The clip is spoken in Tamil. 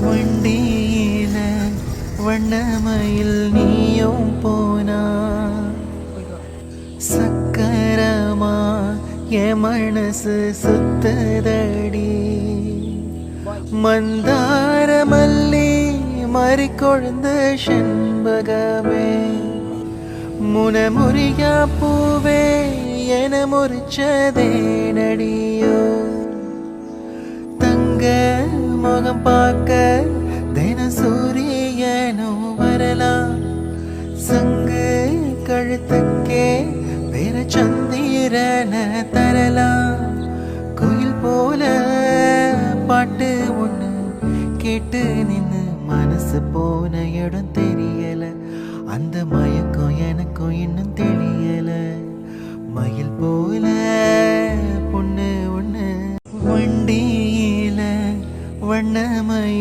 வண்டியில வண்ணமயில் நீயும் போனா சக்கரமா என் மனசு சுத்ததடி மந்தார மல்லி மறிக்கொழுந்த செண்பகமே முனமுறியா பூவே என முறிச்சதே நடியோ தங்க முகம் பார்க்க தின சூரியனும் வரலாம் சங்கு கழுத்துக்கே வேற சந்திரன தரலாம் கோயில் போல பாட்டு ஒண்ணு கேட்டு நின்னு மனசு போன இடம் தெரியல அந்த மயக்கம் எனக்கும் இன்னும் தெரியல மயில் போல பொண்ணு ஒண்ணு வண்டியில வண்ணமயில்